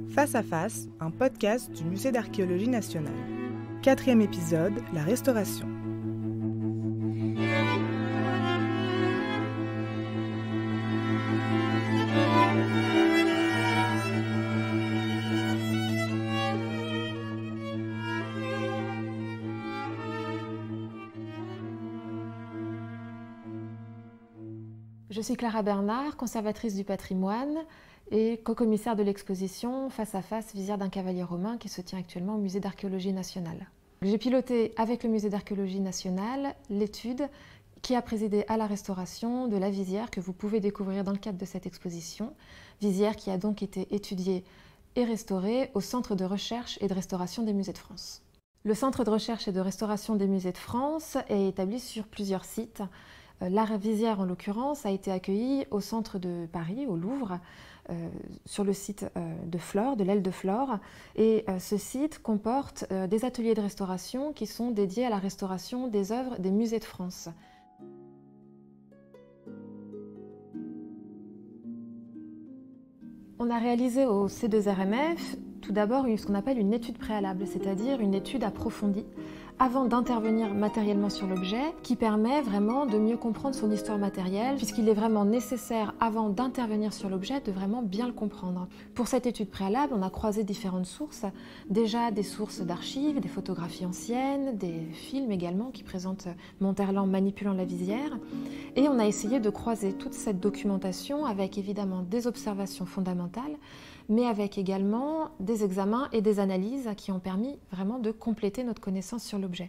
Face à face, un podcast du Musée d'archéologie nationale. 4e épisode, la restauration. Je suis Clara Bernard, conservatrice du patrimoine et co-commissaire de l'exposition Face à face, visière d'un cavalier romain qui se tient actuellement au Musée d'archéologie nationale. J'ai piloté avec le Musée d'archéologie nationale l'étude qui a présidé à la restauration de la visière que vous pouvez découvrir dans le cadre de cette exposition. Visière qui a donc été étudiée et restaurée au Centre de recherche et de restauration des musées de France. Le Centre de recherche et de restauration des musées de France est établi sur plusieurs sites. La visière, en l'occurrence, a été accueillie au centre de Paris, au Louvre, sur le site de Flore, de l'aile de Flore. Et ce site comporte des ateliers de restauration qui sont dédiés à la restauration des œuvres des musées de France. On a réalisé au C2RMF tout d'abord ce qu'on appelle une étude préalable, c'est-à-dire une étude approfondie avant d'intervenir matériellement sur l'objet, qui permet vraiment de mieux comprendre son histoire matérielle, puisqu'il est vraiment nécessaire, avant d'intervenir sur l'objet, de vraiment bien le comprendre. Pour cette étude préalable, on a croisé différentes sources, déjà des sources d'archives, des photographies anciennes, des films également qui présentent Monterland manipulant la visière, et on a essayé de croiser toute cette documentation avec évidemment des observations fondamentales, mais avec également des examens et des analyses qui ont permis vraiment de compléter notre connaissance sur l'objet.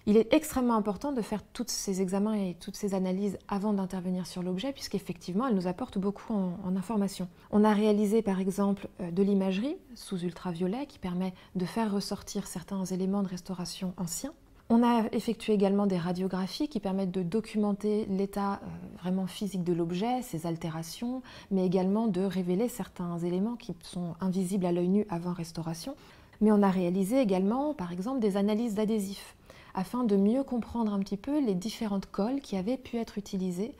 Il est extrêmement important de faire tous ces examens et toutes ces analyses avant d'intervenir sur l'objet, puisqu'effectivement, elles nous apportent beaucoup en informations. On a réalisé par exemple de l'imagerie sous ultraviolet qui permet de faire ressortir certains éléments de restauration anciens. On a effectué également des radiographies qui permettent de documenter l'état vraiment physique de l'objet, ses altérations, mais également de révéler certains éléments qui sont invisibles à l'œil nu avant restauration. Mais on a réalisé également, par exemple, des analyses d'adhésifs, afin de mieux comprendre un petit peu les différentes colles qui avaient pu être utilisées,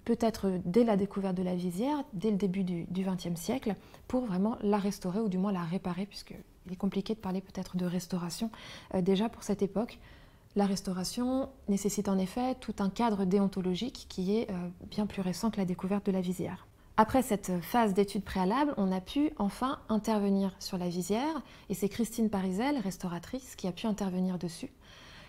peut-être dès la découverte de la visière, dès le début du XXe siècle, pour vraiment la restaurer ou du moins la réparer, puisqu'il est compliqué de parler peut-être de restauration déjà pour cette époque. La restauration nécessite en effet tout un cadre déontologique qui est bien plus récent que la découverte de la visière. Après cette phase d'étude préalable, on a pu enfin intervenir sur la visière et c'est Christine Parizel, restauratrice, qui a pu intervenir dessus.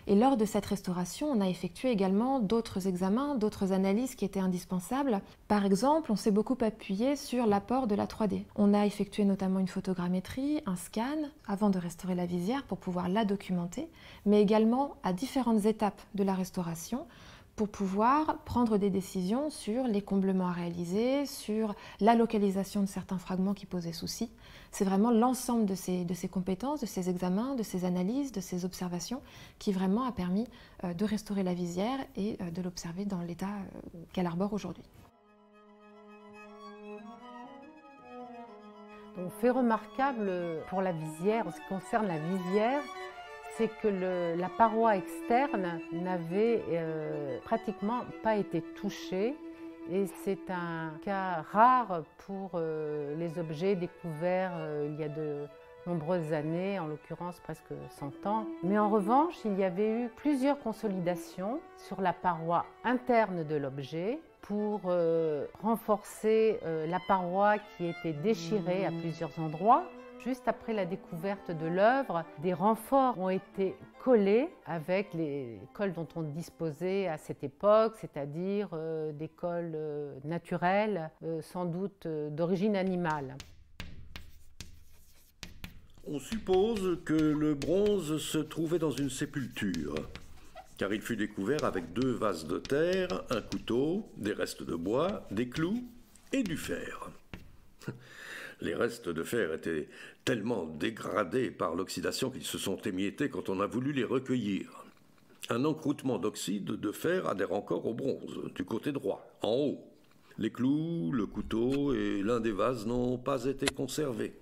Et lors de cette restauration, on a effectué également d'autres examens, d'autres analyses qui étaient indispensables. Par exemple, on s'est beaucoup appuyé sur l'apport de la 3D. On a effectué notamment une photogrammétrie, un scan, avant de restaurer la visière pour pouvoir la documenter, mais également à différentes étapes de la restauration, pour pouvoir prendre des décisions sur les comblements à réaliser, sur la localisation de certains fragments qui posaient souci. C'est vraiment l'ensemble de ces compétences, de ces examens, de ces analyses, de ces observations qui vraiment a permis de restaurer la visière et de l'observer dans l'état qu'elle arbore aujourd'hui. Donc, fait remarquable pour la visière, en ce qui concerne la visière, c'est que la paroi externe n'avait pratiquement pas été touchée et c'est un cas rare pour les objets découverts il y a de nombreuses années, en l'occurrence presque 100 ans. Mais en revanche, il y avait eu plusieurs consolidations sur la paroi interne de l'objet pour renforcer la paroi qui était déchirée à plusieurs endroits. Juste après la découverte de l'œuvre, des renforts ont été collés avec les colles dont on disposait à cette époque, c'est-à-dire des colles naturelles, sans doute d'origine animale. On suppose que le bronze se trouvait dans une sépulture, car il fut découvert avec 2 vases de terre, un couteau, des restes de bois, des clous et du fer. Les restes de fer étaient tellement dégradés par l'oxydation qu'ils se sont émiettés quand on a voulu les recueillir. Un encroûtement d'oxyde de fer adhère encore au bronze, du côté droit, en haut. Les clous, le couteau et l'un des vases n'ont pas été conservés.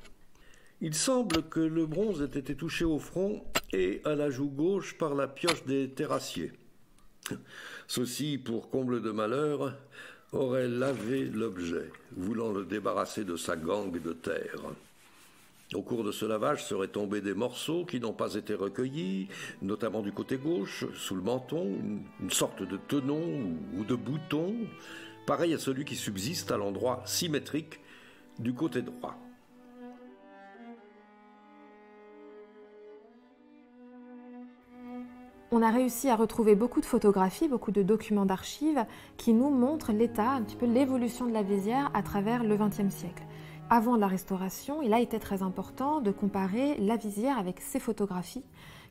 Il semble que le bronze ait été touché au front et à la joue gauche par la pioche des terrassiers. Ceux-ci, pour comble de malheur, auraient lavé l'objet, voulant le débarrasser de sa gangue de terre. Au cours de ce lavage seraient tombés des morceaux qui n'ont pas été recueillis, notamment du côté gauche, sous le menton, une sorte de tenon ou de bouton, pareil à celui qui subsiste à l'endroit symétrique du côté droit. On a réussi à retrouver beaucoup de photographies, beaucoup de documents d'archives qui nous montrent l'état, un petit peu l'évolution de la visière à travers le XXe siècle. Avant la Restauration, il a été très important de comparer la visière avec ces photographies,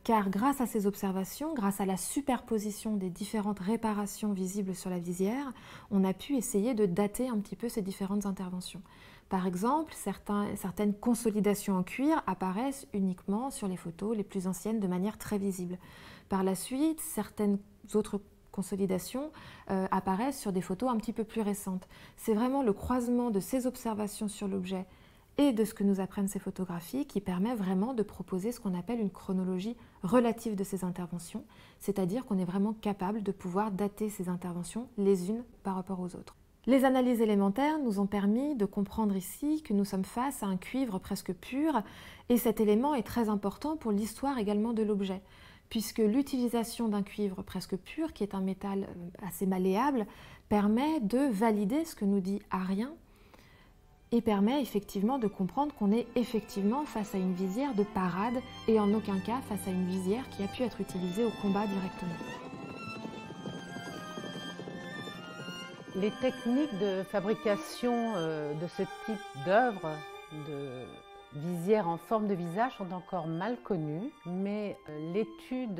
car grâce à ces observations, grâce à la superposition des différentes réparations visibles sur la visière, on a pu essayer de dater un petit peu ces différentes interventions. Par exemple, certaines consolidations en cuir apparaissent uniquement sur les photos les plus anciennes de manière très visible. Par la suite, certaines autres consolidations apparaissent sur des photos un petit peu plus récentes. C'est vraiment le croisement de ces observations sur l'objet et de ce que nous apprennent ces photographies qui permet vraiment de proposer ce qu'on appelle une chronologie relative de ces interventions, c'est-à-dire qu'on est vraiment capable de pouvoir dater ces interventions les unes par rapport aux autres. Les analyses élémentaires nous ont permis de comprendre ici que nous sommes face à un cuivre presque pur et cet élément est très important pour l'histoire également de l'objet, puisque l'utilisation d'un cuivre presque pur, qui est un métal assez malléable, permet de valider ce que nous dit Arien et permet effectivement de comprendre qu'on est effectivement face à une visière de parade et en aucun cas face à une visière qui a pu être utilisée au combat directement. Les techniques de fabrication de ce type d'œuvre, de visière en forme de visage, sont encore mal connues, mais l'étude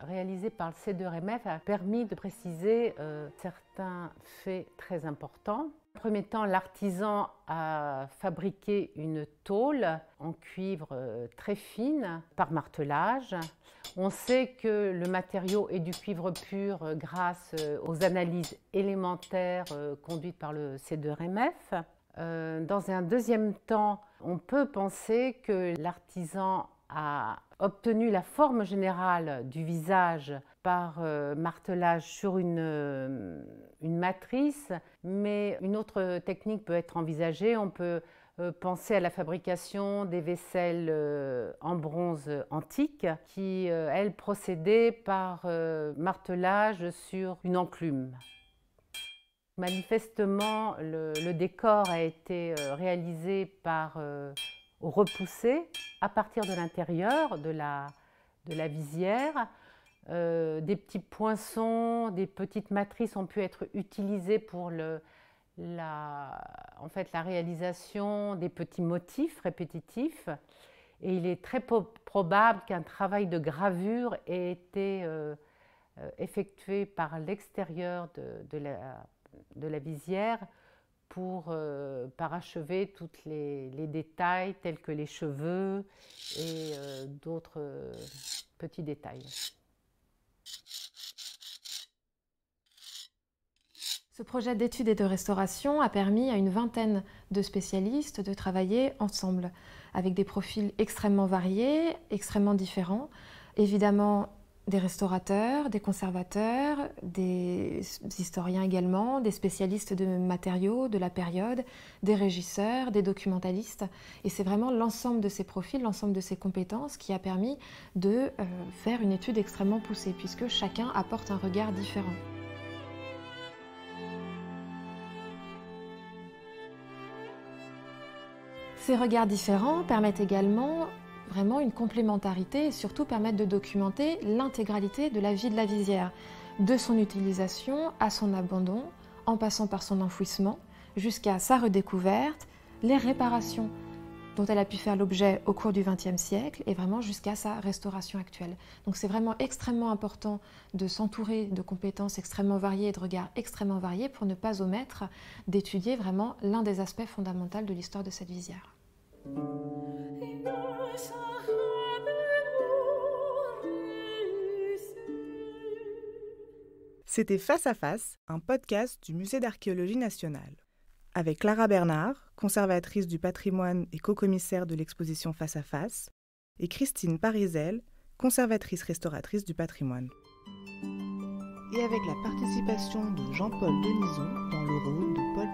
réalisée par le C2RMF a permis de préciser certains faits très importants. En premier temps, l'artisan a fabriqué une tôle en cuivre très fine par martelage. On sait que le matériau est du cuivre pur grâce aux analyses élémentaires conduites par le C2RMF. Dans un deuxième temps, on peut penser que l'artisan a obtenu la forme générale du visage par martelage sur une matrice, mais une autre technique peut être envisagée. On peut penser à la fabrication des vaisselles en bronze antique qui, elles, procédaient par martelage sur une enclume. Manifestement, le décor a été réalisé par repoussé à partir de l'intérieur de la visière. Des petits poinçons, des petites matrices ont pu être utilisées pour la réalisation des petits motifs répétitifs. Et il est très probable qu'un travail de gravure ait été effectué par l'extérieur de la visière pour parachever tous les détails tels que les cheveux et d'autres petits détails. Ce projet d'étude et de restauration a permis à une vingtaine de spécialistes de travailler ensemble avec des profils extrêmement variés, extrêmement différents. Évidemment, des restaurateurs, des conservateurs, des historiens également, des spécialistes de matériaux, de la période, des régisseurs, des documentalistes. Et c'est vraiment l'ensemble de ces profils, l'ensemble de ces compétences qui a permis de faire une étude extrêmement poussée, puisque chacun apporte un regard différent. Ces regards différents permettent également vraiment une complémentarité et surtout permettent de documenter l'intégralité de la vie de la visière, de son utilisation à son abandon, en passant par son enfouissement, jusqu'à sa redécouverte, les réparations dont elle a pu faire l'objet au cours du XXe siècle et vraiment jusqu'à sa restauration actuelle. Donc c'est vraiment extrêmement important de s'entourer de compétences extrêmement variées et de regards extrêmement variés pour ne pas omettre d'étudier vraiment l'un des aspects fondamentaux de l'histoire de cette visière. C'était Face à Face, un podcast du Musée d'archéologie nationale. Avec Clara Bernard, conservatrice du patrimoine et co-commissaire de l'exposition Face à Face, et Christine Parizel, conservatrice-restauratrice du patrimoine. et avec la participation de Jean-Paul Denison dans le rôle de Paul